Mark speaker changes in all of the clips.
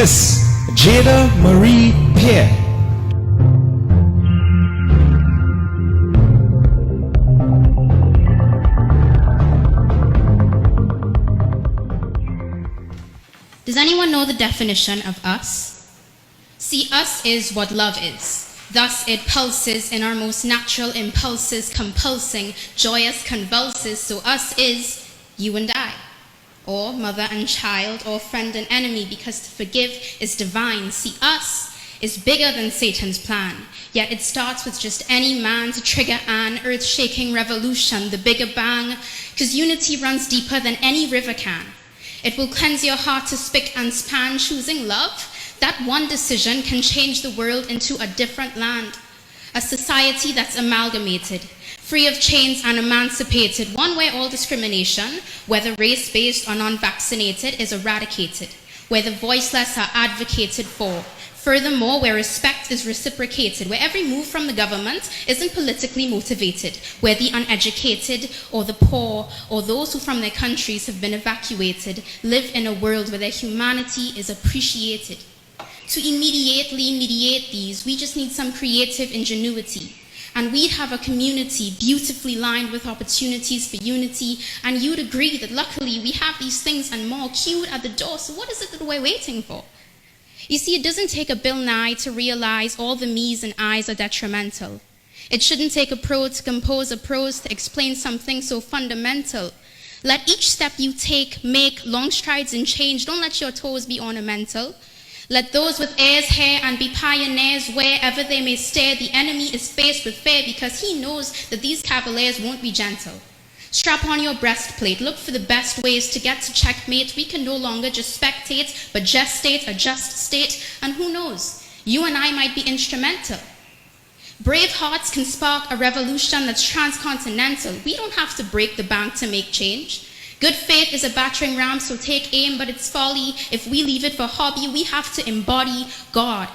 Speaker 1: Miss Jada Marie Pierre.
Speaker 2: Does anyone know the definition of us? See, us is what love is. Thus it pulses in our most natural impulses, compulsing, joyous convulses. So us is you and I, or mother and child, or friend and enemy, because to forgive is divine. See, us is bigger than Satan's plan, yet it starts with just any man to trigger an earth-shaking revolution, the bigger bang, because unity runs deeper than any river can. It will cleanse your heart to spick and span, choosing love. That one decision can change the world into a different land, a society that's amalgamated, free of chains and emancipated, one where all discrimination, whether race-based or non-vaccinated, is eradicated, where the voiceless are advocated for. Furthermore, where respect is reciprocated, where every move from the government isn't politically motivated, where the uneducated or the poor or those who from their countries have been evacuated live in a world where their humanity is appreciated. To immediately mediate these, we just need some creative ingenuity. And we'd have a community beautifully lined with opportunities for unity, and you'd agree that luckily we have these things and more queued at the door, so what is it that we're waiting for? You see, it doesn't take a Bill Nye to realize all the me's and I's are detrimental. It shouldn't take a pro to compose a prose to explain something so fundamental. Let each step you take make long strides in change. Don't let your toes be ornamental. Let those with heirs hair and be pioneers wherever they may stare. The enemy is faced with fear because he knows that these cavaliers won't be gentle. Strap on your breastplate, look for the best ways to get to checkmate. We can no longer just spectate, but gestate a just state. And who knows, you and I might be instrumental. Brave hearts can spark a revolution that's transcontinental. We don't have to break the bank to make change. Good faith is a battering ram, so take aim, but it's folly if we leave it for hobby. We have to embody God.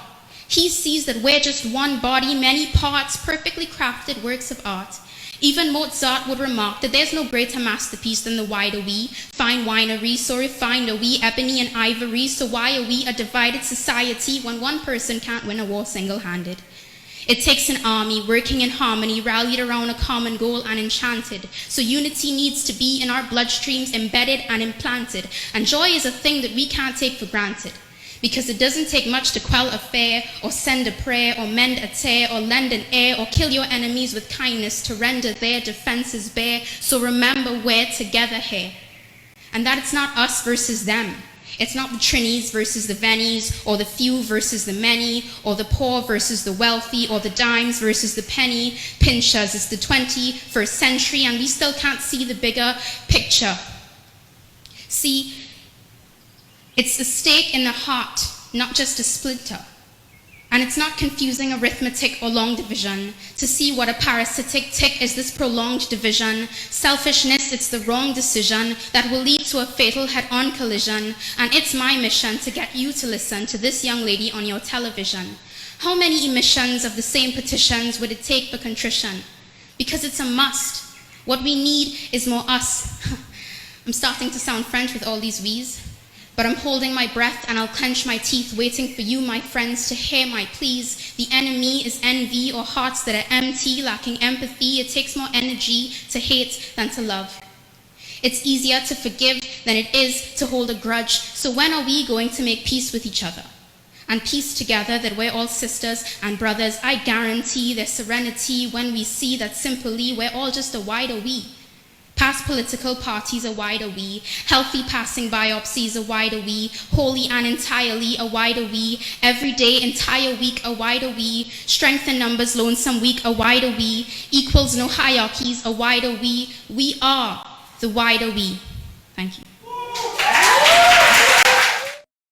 Speaker 2: He sees that we're just one body, many parts, perfectly crafted works of art. Even Mozart would remark that there's no greater masterpiece than the wider we. Fine winery, so refined are we, ebony and ivory. So why are we a divided society when one person can't win a war single-handed? It takes an army working in harmony, rallied around a common goal and enchanted. So unity needs to be in our bloodstreams, embedded and implanted. And joy is a thing that we can't take for granted. Because it doesn't take much to quell a fear, or send a prayer, or mend a tear, or lend an ear, or kill your enemies with kindness to render their defenses bare. So remember we're together here. And that it's not us versus them. It's not the Trinis versus the Vennies, or the few versus the many, or the poor versus the wealthy, or the dimes versus the penny pinchers. It's the 21st century, and we still can't see the bigger picture. See, it's a stake in the heart, not just a splinter. And it's not confusing arithmetic or long division to see what a parasitic tick is this prolonged division. Selfishness, it's the wrong decision that will lead to a fatal head-on collision. And it's my mission to get you to listen to this young lady on your television. How many emissions of the same petitions would it take for contrition? Because it's a must. What we need is more us. I'm starting to sound French with all these we's. But I'm holding my breath and I'll clench my teeth, waiting for you, my friends, to hear my pleas. The enemy is envy or hearts that are empty, lacking empathy. It takes more energy to hate than to love. It's easier to forgive than it is to hold a grudge. So when are we going to make peace with each other? And piece together that we're all sisters and brothers. I guarantee there's serenity when we see that simply we're all just a wider we. Past political parties a wider we, healthy passing biopsies a wider we, wholly and entirely a wider we, every day, entire week a wider we, strength in numbers, lonesome week a wider we, equals no hierarchies a wider we are the wider we. Thank you.